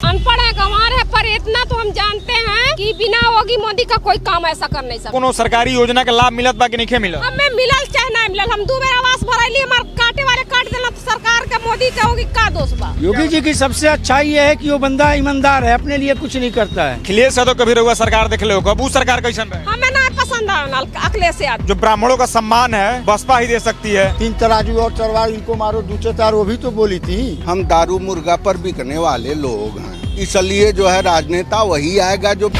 अनपढ़ है, गंवार है, पर इतना तो हम जानते हैं कि बिना योगी मोदी का कोई काम ऐसा कर नहीं सकता। कोनो सरकारी योजना के लाभ मिलत बा कि नहीं मिलत? हमें मिलल चाहे नहीं मिलल, हम 2 बेर आवास भरैली, हमार काटे वाले काट देना, तो सरकार के मोदी के होगी का दोष बा? योगी जी की सबसे अच्छाई ये है कि वो बंदा ईमानदार है, अपने लिए कुछ नहीं करता है। अखिलेश यादव कभी रहुआ सरकार देख लो, कब सरकार कैसन रहे? हमें नहीं पसंद है अखिलेश यादव। जो ब्राह्मणों का सम्मान है बसपा ही दे सकती है। 3 तराजू और तलवार इनको मारो, दूसरे तार वो भी तो बोली थी। हम दारू मुर्गा पर बिकने वाले लोग हैं, इसलिए जो है राजनेता वही आएगा जो।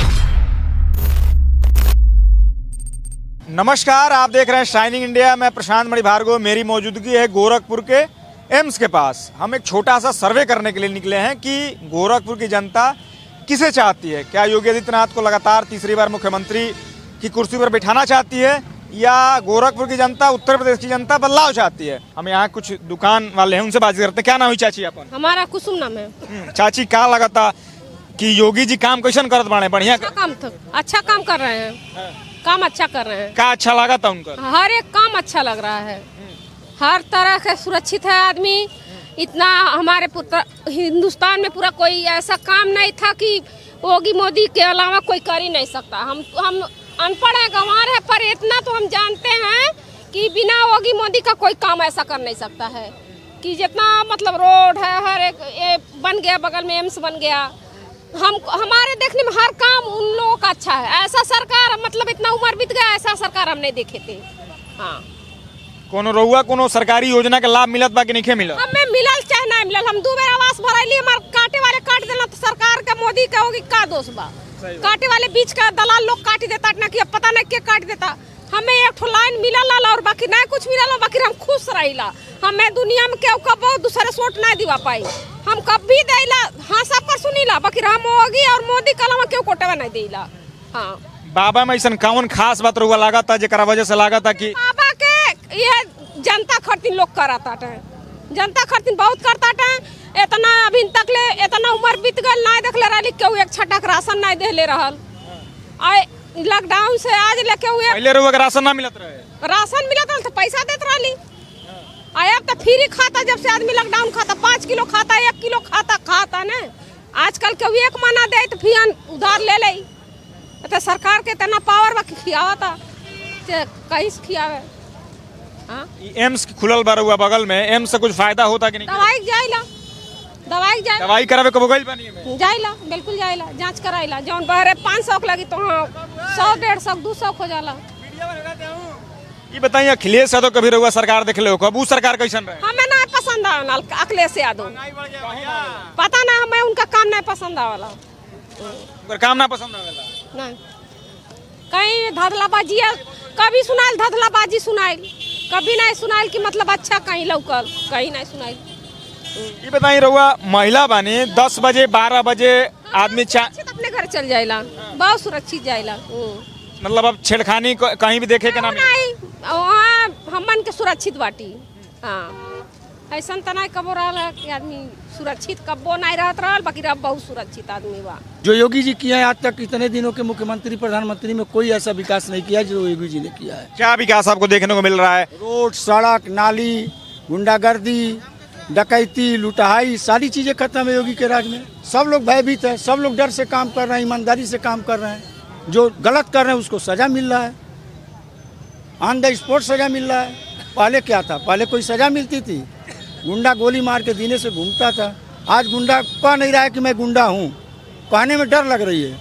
नमस्कार, आप देख रहे हैं शाइनिंग इंडिया। मैं प्रशांत मणि भार्गव। मेरी मौजूदगी है गोरखपुर के एम्स के पास। हम एक छोटा सा सर्वे करने के लिए निकले हैं कि गोरखपुर की जनता किसे चाहती है। क्या योगी आदित्यनाथ को लगातार तीसरी बार मुख्यमंत्री की कुर्सी पर बिठाना चाहती है, या गोरखपुर की जनता, उत्तर प्रदेश की जनता बदलाव चाहती है? हम यहाँ कुछ दुकान वाले हैं, उनसे बातचीत करते हैं। क्या नाम है चाची अपन? हमारा कुसुम नाम है। चाची, क्या लगता कि योगी जी काम कैसन करत बाड़े? बढ़िया अच्छा काम कर रहे हैं, काम अच्छा कर रहे हैं। क्या अच्छा लगा था उनका? हर एक काम अच्छा लग रहा है, हर तरह के सुरक्षित है आदमी। इतना हमारे हिंदुस्तान में पूरा कोई ऐसा काम नहीं था कि योगी मोदी के अलावा कोई कर ही नहीं सकता। हम अनपढ़ है, गंवार है, पर इतना तो हम जानते हैं कि बिना योगी मोदी का कोई काम ऐसा कर नहीं सकता है। कि जितना मतलब रोड है, हर एक ये बन गया, बगल में एम्स बन गया। हमारे देखने में हर काम उन लोगों का अच्छा है। ऐसा सरकार, मतलब इतना उम्र बीत गया, ऐसा सरकार हम नहीं देखे थे। हाँ, कोनो रहुआ कोनो सरकारी योजना के लाभ मिलत बा कि नहीं मिलत? हमें मिलल चाहे नहीं मिलल, हम 2 बेर आवास भरैली, हमार काटे वाले काट देना, तो सरकार के मोदी के होगी का दोष बा? काटे वाले बीच का दलाल लोग काट देता ना, कि अब पता नहीं क्या काट देता। हमें एक ठो लाइन मिलल और बाकी नहीं कुछ मिलल, बाकी हम खुश रहिला। हमें दुनिया में केहू कबो दूसरे सोट नहीं दिवा पाई। हम कभी देला हाँ सब पर सुनीला, बाकी हम होगी और मोदी के अलावा केहू कोटवा नहीं देला। हाँ, बाबा में ऐसा कौन खास बात रहुआ लगा था जेकरा वजह से लगा था कि बाबा के ये जनता खर्तिन लोग कराता है, जनता खर्तिन बहुत करता है। इतना अभी तक ले इतना उम्र बीत गल, नहीं देखले रही केहू एक छटक राशन नहीं देले रहल। लॉकडाउन से आज लेके हुए पहले रहुआ के राशन ना मिलत रहे? राशन मिलत रहा तो पैसा देत रही। अब तो फ्री खाता, जब से आदमी लॉकडाउन खाता, 5 किलो खाता, 1 किलो खाता ना। आजकल केहू 1 महीना दे तो फिर उधार ले ले। तो सरकार के इतना पावर बा खियावा था, कहीं से खियावे। हाँ, एम्स खुलल बा रहुआ बगल में, एम्स से कुछ फायदा होता कि नहीं? दवाई जाइला, दवाई करावे कब गइल बानी में? जाइला, बिल्कुल जाइला, जांच कराइला। जौन बहरे 500 लगी तो हाँ 100, 150, 200 हो जाला। ये बताइए, अखिलेश यादव कभी रहुआ सरकार देख लो, कब सरकार कैसन रहे? हमें नहीं पसंद आवला अखिलेश यादव। पता ना, हमें उनका काम नहीं पसंद आवला। काम ना पसंद आवेला? नहीं, कहीं धधलाबाजी, कभी सुनाइल धधलाबाजी सुनाइल, कभी नहीं सुनाइल कि मतलब अच्छा कहीं लौकल, कहीं नहीं सुनाइल। ये बताइए, रहुआ महिला बानी, 10 बजे 12 बजे आदमी अपने घर चल जाइला, बहुत सुरक्षित जाइला। मतलब अब छेड़खानी कहीं भी देखे के ना नहीं, वहाँ हमन के सुरक्षित बाटी। हाँ, ऐसा तो नहीं कबो रहा कि आदमी सुरक्षित कबो नहीं रहत रहा, बाकी अब बहुत सुरक्षित आदमी बा। जो योगी जी किया है आज तक, इतने दिनों के मुख्यमंत्री प्रधानमंत्री में कोई ऐसा विकास नहीं किया जो योगी जी ने किया है। क्या विकास आपको देखने को मिल रहा है? रोड, सड़क, नाली, गुंडागर्दी, डकैती, लुटाई, सारी चीजें खत्म है योगी के राज में। सब लोग भयभीत है, सब लोग डर से काम कर रहे हैं, ईमानदारी से काम कर रहे हैं। जो गलत कर रहे हैं उसको सजा मिल रहा है, ऑन द स्पॉट सजा मिल रहा है। पहले क्या था? पहले कोई सजा मिलती थी? गुंडा गोली मार के जीने से घूमता था। आज गुंडा कह नहीं रहा है कि मैं गुंडा हूँ, कहने में डर लग रही है।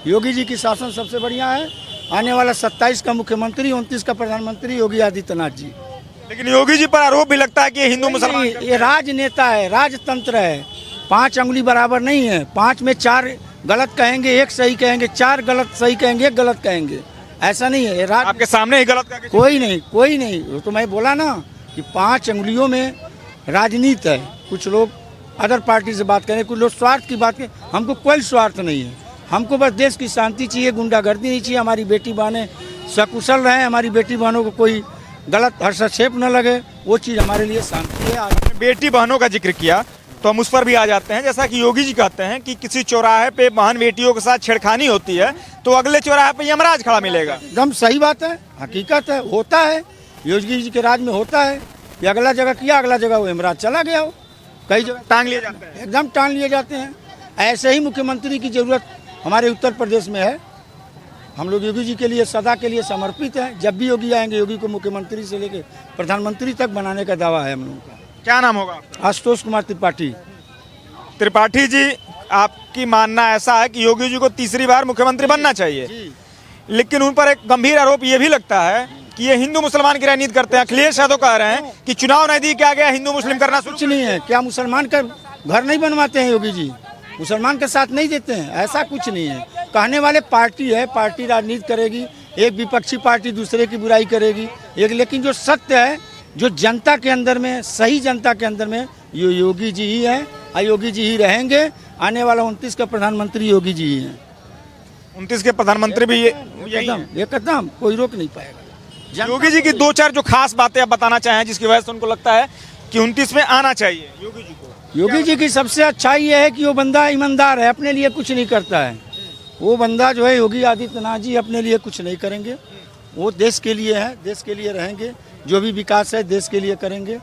योगी जी की शासन सबसे बढ़िया है। आने वाला 27 का मुख्यमंत्री, 29 का प्रधानमंत्री योगी आदित्यनाथ जी। लेकिन योगी जी पर आरोप भी लगता है कि हिंदू मुसलमान, ये राजनेता है, राजतंत्र है। 5 अंगुली बराबर नहीं है। 5 में 4 गलत कहेंगे, 1 सही कहेंगे, 4 गलत सही कहेंगे, 1 गलत कहेंगे। ऐसा नहीं है। आपके सामने ही गलत कहा? कोई नहीं। वो तो मैं बोला ना कि 5 अंगुलियों में राजनीति है। कुछ लोग अदर पार्टी से बात करें, कुछ लोग स्वार्थ की बात करें। हमको कोई स्वार्थ नहीं है। हमको बस देश की शांति चाहिए, गुंडागर्दी नहीं चाहिए। हमारी बेटी बहनें सकुशल रहें, हमारी बेटी बहनों को कोई गलत हस्तक्षेप न लगे, वो चीज़ हमारे लिए शांति है। आपने बेटी बहनों का जिक्र किया तो हम उस पर भी आ जाते हैं। जैसा कि योगी जी कहते हैं कि किसी चौराहे पे बहन बेटियों के साथ छेड़खानी होती है तो अगले चौराहे पे यमराज खड़ा मिलेगा। एकदम सही बात है, हकीकत है, होता है। योगी जी के राज में होता है। ये अगला जगह किया, अगला जगह वो यमराज चला गया हो। कई जगह टांग लिए जाते हैं, एकदम टांग लिए जाते हैं। ऐसे ही मुख्यमंत्री की जरूरत हमारे उत्तर प्रदेश में है। हम लोग योगी जी के लिए सदा के लिए समर्पित हैं। जब भी योगी आएंगे, योगी को मुख्यमंत्री से लेकर प्रधानमंत्री तक बनाने का दावा है हम लोगों का। क्या नाम होगा आपका? आशुतोष कुमार त्रिपाठी। त्रिपाठी जी, आपकी मानना ऐसा है कि योगी जी को तीसरी बार मुख्यमंत्री बनना चाहिए, लेकिन उन पर एक गंभीर आरोप ये भी लगता है कि ये हिंदू मुसलमान की राजनीति करते हैं। अखिलेश यादव कह रहे हैं कि चुनाव नजदीक आ गया, हिंदू मुस्लिम करना कुछ नहीं है। क्या मुसलमान का घर नहीं बनवाते हैं योगी जी? मुसलमान के साथ नहीं देते हैं? ऐसा कुछ नहीं है। कहने वाले पार्टी है, पार्टी राजनीति करेगी, एक विपक्षी पार्टी दूसरे की बुराई करेगी, एक लेकिन जो सत्य है, जो जनता के अंदर में, सही जनता के अंदर में ये योगी जी ही है और योगी जी ही रहेंगे। आने वाला 29 का प्रधानमंत्री योगी जी ही है। 29 के प्रधानमंत्री भी एकदम कोई रोक नहीं पाएगा। योगी जी की दो चार जो खास बातें आप बताना चाहें जिसकी वजह से उनको लगता है कि 29 में आना चाहिए योगी जी को। योगी जी की सबसे अच्छाई ये है कि वो बंदा ईमानदार है, अपने लिए कुछ नहीं करता है। वो बंदा जो है योगी आदित्यनाथ जी अपने लिए कुछ नहीं करेंगे, वो देश के लिए है, देश के लिए रहेंगे। जो भी विकास है देश के लिए करेंगे।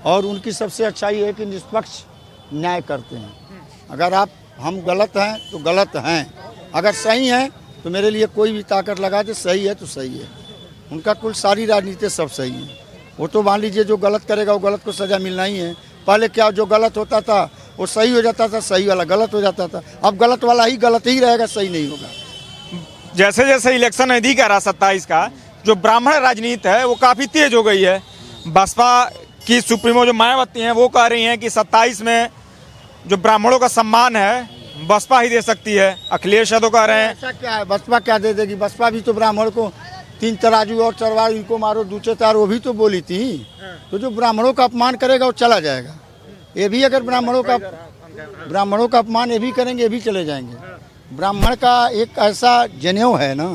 और उनकी सबसे अच्छाई है कि निष्पक्ष न्याय करते हैं। अगर हम गलत हैं तो गलत हैं, अगर सही हैं तो मेरे लिए कोई भी ताकत लगा दे, सही है तो सही है। उनका कुल सारी राजनीति सब सही है। वो तो मान लीजिए जो गलत करेगा वो गलत को सजा मिलना ही है। पहले क्या जो गलत होता था वो सही हो जाता था, सही वाला गलत हो जाता था। अब गलत वाला ही गलत ही रहेगा, सही नहीं होगा। जैसे जैसे इलेक्शन नजदीक आ रहा 27 का, जो ब्राह्मण राजनीति है वो काफी तेज हो गई है। बसपा की सुप्रीमो जो मायावती हैं वो कह रही हैं कि 27 में जो ब्राह्मणों का सम्मान है बसपा ही दे सकती है। अखिलेश यादव कह रहे हैं ऐसा क्या है, बसपा क्या दे देगी? बसपा भी तो ब्राह्मण को 3 तराजू और चरवार इनको मारो दूचे तार, वो भी तो बोली थी। तो जो ब्राह्मणों का अपमान करेगा वो चला जाएगा। ये भी अगर ब्राह्मणों का अपमान ये भी करेंगे, ये भी चले जाएंगे। ब्राह्मण का एक ऐसा जनेऊ है ना,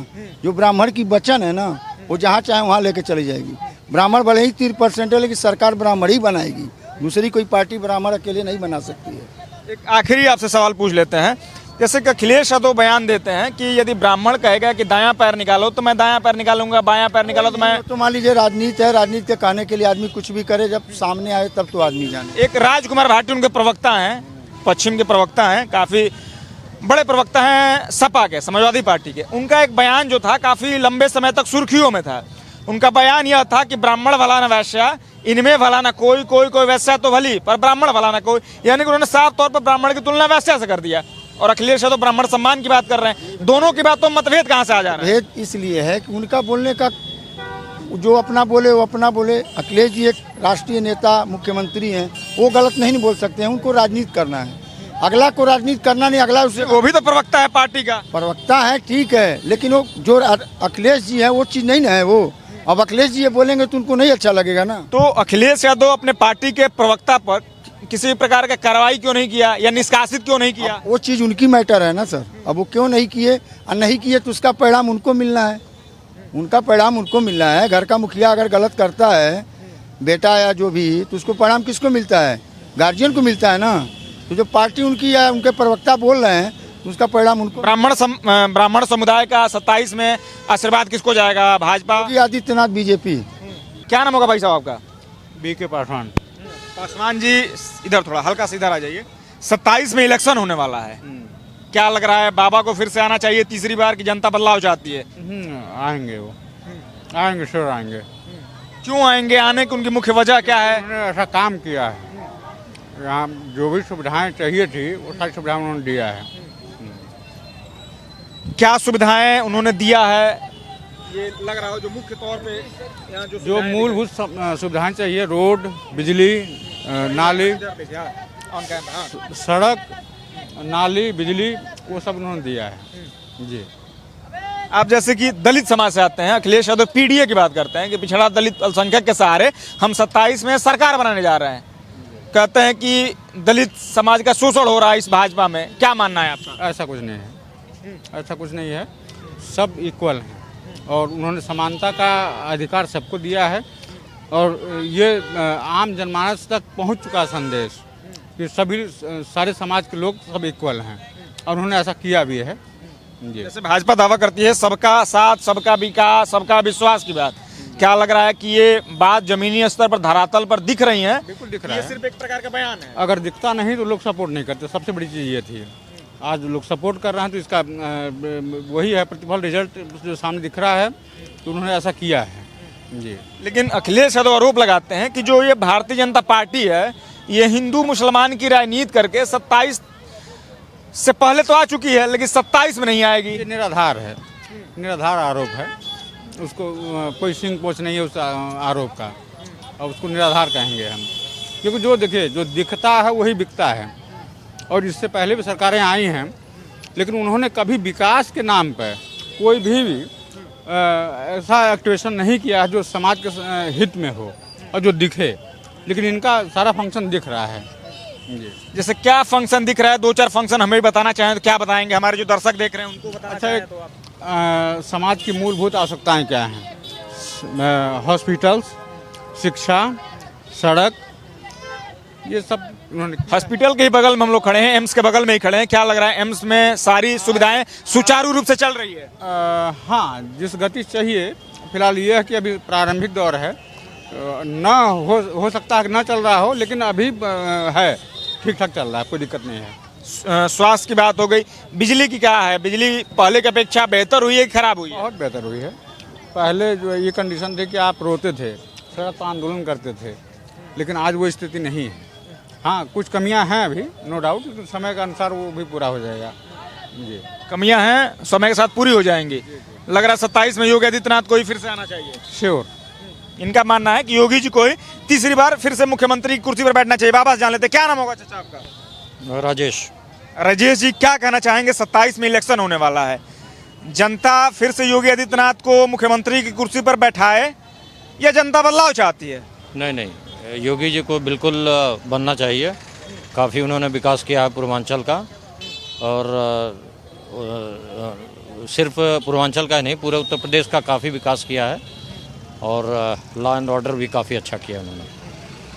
जो ब्राह्मण की वचन है ना, वो जहाँ चाहे वहाँ लेके चली जाएगी। ब्राह्मण भले ही 3% है, लेकिन सरकार ब्राह्मण ही बनाएगी। दूसरी कोई पार्टी ब्राह्मण अकेले नहीं बना सकती है। एक आखिरी आपसे सवाल पूछ लेते हैं। जैसे कि अखिलेश यादव बयान देते हैं कि यदि ब्राह्मण कहेगा कि दायां पैर निकालो तो मैं दायां पैर निकालूंगा, बायां पैर निकालो तो मैं। तो मान लीजिए राजनीति है, राजनीति के कहने के लिए आदमी कुछ भी करे, जब सामने आए तब तो आदमी जाने। एक राजकुमार भाटी उनके प्रवक्ता हैं, पश्चिम के प्रवक्ता हैं, काफी बड़े प्रवक्ता हैं सपा के, समाजवादी पार्टी के। उनका एक बयान जो था काफी लंबे समय तक सुर्खियों में था। उनका बयान यह था कि ब्राह्मण भला न वैश्या, इनमें भला न कोई, कोई वैश्या तो भली पर ब्राह्मण भला न कोई। यानी कि उन्होंने साफ तौर पर ब्राह्मण की तुलना वैश्या से कर दिया। और अखिलेश यादव ब्राह्मण सम्मान की बात कर रहे हैं। दोनों की बात तो मतभेद कहाँ से आ जा रहा है? भेद इसलिए है कि उनका बोलने का जो अपना बोले वो अपना बोले। अखिलेश जी एक राष्ट्रीय नेता मुख्यमंत्री हैं, वो गलत नहीं बोल सकते हैं। उनको राजनीति करना है, अगला को राजनीति करना नहीं। अगला उससे वो भी तो प्रवक्ता है पार्टी का। प्रवक्ता है, ठीक है, लेकिन वो जो अखिलेश जी है वो चीज़ नहीं ना है। वो अब अखिलेश जी ये बोलेंगे तो उनको नहीं अच्छा लगेगा ना। तो अखिलेश यादव अपने पार्टी के प्रवक्ता पर किसी भी प्रकार का कार्रवाई क्यों नहीं किया या निष्कासित क्यों नहीं किया? वो चीज़ उनकी मैटर है ना सर। अब वो क्यों नहीं किए और नहीं किए तो उसका परिणाम उनको मिलना है। उनका परिणाम उनको मिलना है। घर का मुखिया अगर गलत करता है, बेटा या जो भी, तो उसको परिणाम किसको मिलता है? गार्जियन को मिलता है ना। तो जो पार्टी उनकी है, उनके प्रवक्ता बोल रहे हैं, तो उसका परिणाम उनको। ब्राह्मण समुदाय का 27 में आशीर्वाद किसको जाएगा? भाजपा, योगी आदित्यनाथ, बीजेपी। क्या नाम होगा भाई साहब आपका? BK पासवान। पासवान जी, इधर थोड़ा हल्का से इधर आ जाइए। 27 में इलेक्शन होने वाला है, क्या लग रहा है? बाबा को फिर से आना चाहिए तीसरी बार की जनता बदलाव चाहती है? आएंगे, वो आएंगे, श्योर आएंगे। क्यों आएंगे? आने की उनकी मुख्य वजह क्या है? उन्होंने ऐसा काम किया है, यहाँ जो भी सुविधाएं चाहिए थी वो सारी सुविधाएं उन्होंने दिया है। क्या सुविधाएं उन्होंने दिया है ये लग रहा हो? जो मुख्य तौर पे यहाँ जो मूलभूत सुविधाएं चाहिए, रोड, बिजली, नाली, सड़क, नाली, बिजली, वो सब उन्होंने दिया है जी। आप जैसे कि दलित समाज से आते हैं, अखिलेश यादव पीडीए की बात करते हैं कि पिछड़ा दलित अल्पसंख्यक के सहारे हम 27 में सरकार बनाने जा रहे हैं। कहते हैं कि दलित समाज का शोषण हो रहा है इस भाजपा में, क्या मानना है आपका? ऐसा कुछ नहीं है, ऐसा कुछ नहीं है। सब इक्वल हैं और उन्होंने समानता का अधिकार सबको दिया है। और ये आम जनमानस तक पहुंच चुका संदेश कि सभी सारे समाज के लोग सब इक्वल हैं, और उन्होंने ऐसा किया भी है। जैसे भाजपा दावा करती है सबका साथ, सबका विकास, सबका विश्वास की बात, क्या लग रहा है कि ये बात जमीनी स्तर पर, धरातल पर दिख रही है? बिल्कुल दिख रहा ये है। सिर्फ एक प्रकार का बयान है। अगर दिखता नहीं तो लोग सपोर्ट नहीं करते। सबसे बड़ी चीज़ ये थी। आज लोग सपोर्ट कर रहे हैं, तो इसका वही है प्रतिफल, रिजल्ट जो सामने दिख रहा है, तो उन्होंने ऐसा किया है जी। लेकिन अखिलेश यादव आरोप लगाते हैं कि जो ये भारतीय जनता पार्टी है ये हिंदू मुसलमान की राजनीति करके 27 से पहले तो आ चुकी है लेकिन 27 में नहीं आएगी। ये निराधार है, निराधार आरोप है, उसको कोई सिंग पोच नहीं है उस आरोप का, और उसको निराधार कहेंगे हम, क्योंकि जो देखिए जो दिखता है वही बिकता है। और इससे पहले भी सरकारें आई हैं, लेकिन उन्होंने कभी विकास के नाम पर कोई भी ऐसा एक्टिवेशन नहीं किया है जो समाज के हित में हो और जो दिखे, लेकिन इनका सारा फंक्शन दिख रहा है जी। जैसे क्या फंक्शन दिख रहा है, 2-4 फंक्शन हमें भी बताना चाहें तो क्या बताएंगे, हमारे जो दर्शक देख रहे हैं उनको बताना अच्छा, चाहें तो आप। समाज की मूलभूत आवश्यकताएं क्या हैं? हॉस्पिटल्स, शिक्षा, सड़क, ये सब उन्होंने। हॉस्पिटल के ही बगल में हम लोग खड़े हैं, एम्स के बगल में ही खड़े हैं, क्या लग रहा है एम्स में सारी सुविधाएं सुचारू रूप से चल रही है? हाँ, जिस गति चाहिए, फिलहाल ये है कि अभी प्रारंभिक दौर है, ना हो सकता है कि ना चल रहा हो, लेकिन अभी है, ठीक ठाक चल रहा है, कोई दिक्कत नहीं है। स्वास्थ्य की बात हो गई, बिजली की क्या है? बिजली पहले की अपेक्षा बेहतर हुई है कि खराब हुई है? बहुत बेहतर हुई है। पहले जो ये कंडीशन थी कि आप रोते थे, सड़क पर आंदोलन करते थे, लेकिन आज वो स्थिति नहीं है। हाँ, कुछ कमियां हैं अभी, नो डाउट, तो समय के अनुसार वो भी पूरा हो जाएगा जी। कमियां हैं, समय के साथ पूरी हो जाएंगी। लग रहा है 27 में योगी आदित्यनाथ को ही फिर से आना चाहिए। श्योर। इनका मानना है कि योगी जी को ही तीसरी बार फिर से मुख्यमंत्री की कुर्सी पर बैठना चाहिए। बाबा जान लेते, क्या नाम होगा चाचा आपका? राजेश। राजेश जी, क्या कहना चाहेंगे? 27 में इलेक्शन होने वाला है, जनता फिर से योगी आदित्यनाथ को मुख्यमंत्री की कुर्सी पर बैठाए या जनता बदलाव चाहती है? नहीं, योगी जी को बिल्कुल बनना चाहिए। काफ़ी उन्होंने विकास किया है पूर्वांचल का, और सिर्फ पूर्वांचल का ही नहीं, पूरे उत्तर प्रदेश का काफ़ी विकास किया है, और लॉ एंड ऑर्डर भी काफ़ी अच्छा किया उन्होंने,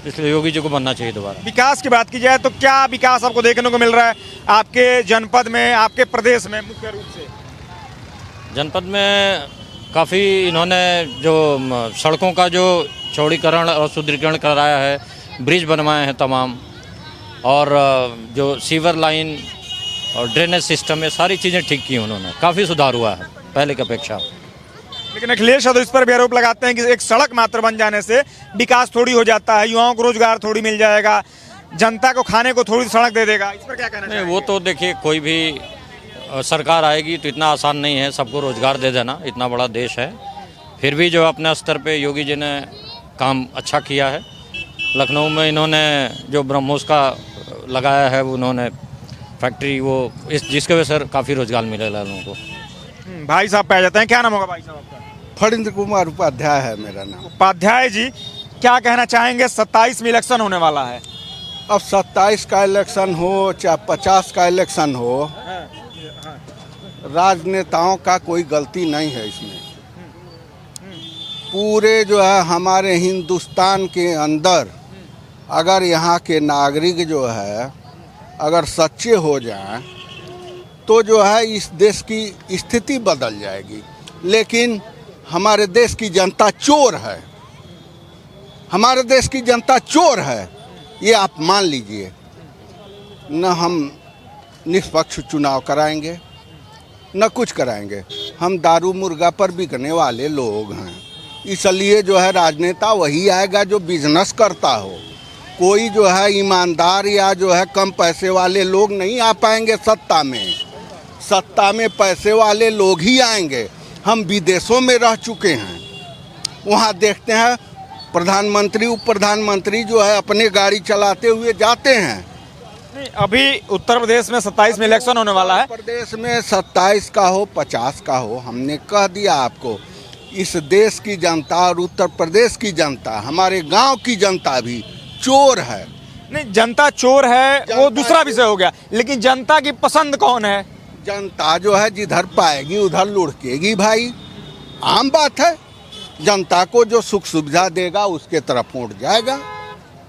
इसलिए योगी जी को बनना चाहिए दोबारा। विकास की बात की जाए तो क्या विकास आपको देखने को मिल रहा है आपके जनपद में, आपके प्रदेश में? मुख्य रूप से जनपद में काफ़ी इन्होंने जो सड़कों का जो चौड़ीकरण और सुदृढ़ीकरण कराया है, ब्रिज बनवाए हैं तमाम, और जो सीवर लाइन और ड्रेनेज सिस्टम है, सारी चीज़ें ठीक की उन्होंने, काफ़ी सुधार हुआ है पहले की अपेक्षा। लेकिन अखिलेश यादव इस पर भी आरोप लगाते हैं कि एक सड़क मात्र बन जाने से विकास थोड़ी हो जाता है, युवाओं को रोजगार थोड़ी मिल जाएगा, जनता को खाने को थोड़ी सड़क दे देगा। इस पर क्या कहना नहीं, वो तो देखिए, कोई भी सरकार आएगी तो इतना आसान नहीं है सबको रोजगार दे देना, इतना बड़ा देश है। फिर भी जो अपने स्तर पे योगी जी ने काम अच्छा किया है। लखनऊ में इन्होंने जो ब्रह्मोस का लगाया है, उन्होंने फैक्ट्री, वो इस जिसके वजह से काफ़ी रोजगार मिलेगा लोगों को। भाई साहब पे आ जाते हैं, क्या नाम होगा भाई साहब आपका? फणींद्र कुमार उपाध्याय है मेरा नाम। उपाध्याय जी, क्या कहना चाहेंगे? 27 में इलेक्शन होने वाला है। अब 27 का इलेक्शन हो चाहे 50 का इलेक्शन हो, राजनेताओं का कोई गलती नहीं है इसमें। पूरे जो है हमारे हिंदुस्तान के अंदर अगर यहाँ के नागरिक जो है अगर सच्चे हो जाएं तो जो है इस देश की स्थिति बदल जाएगी। लेकिन हमारे देश की जनता चोर है, हमारे देश की जनता चोर है, ये आप मान लीजिए। न हम निष्पक्ष चुनाव कराएंगे न कुछ कराएंगे, हम दारू मुर्गा पर बिकने वाले लोग हैं। इसलिए जो है राजनेता वही आएगा जो बिजनेस करता हो। कोई जो है ईमानदार या जो है कम पैसे वाले लोग नहीं आ पाएंगे सत्ता में। सत्ता में पैसे वाले लोग ही आएंगे। हम विदेशों में रह चुके हैं, वहाँ देखते हैं प्रधानमंत्री उप प्रधानमंत्री जो है अपने गाड़ी चलाते हुए जाते हैं। नहीं, अभी उत्तर प्रदेश में 27 में इलेक्शन होने वाला है। उत्तर प्रदेश में 27 का हो 50 का हो, हमने कह दिया आपको, इस देश की जनता और उत्तर प्रदेश की जनता, हमारे गांव की जनता भी चोर है। नहीं, जनता चोर है वो दूसरा विषय हो गया, लेकिन जनता की पसंद कौन है? जनता जो है जिधर पाएगी उधर लुढ़केगी भाई, आम बात है। जनता को जो सुख सुविधा देगा उसके तरफ उठ जाएगा।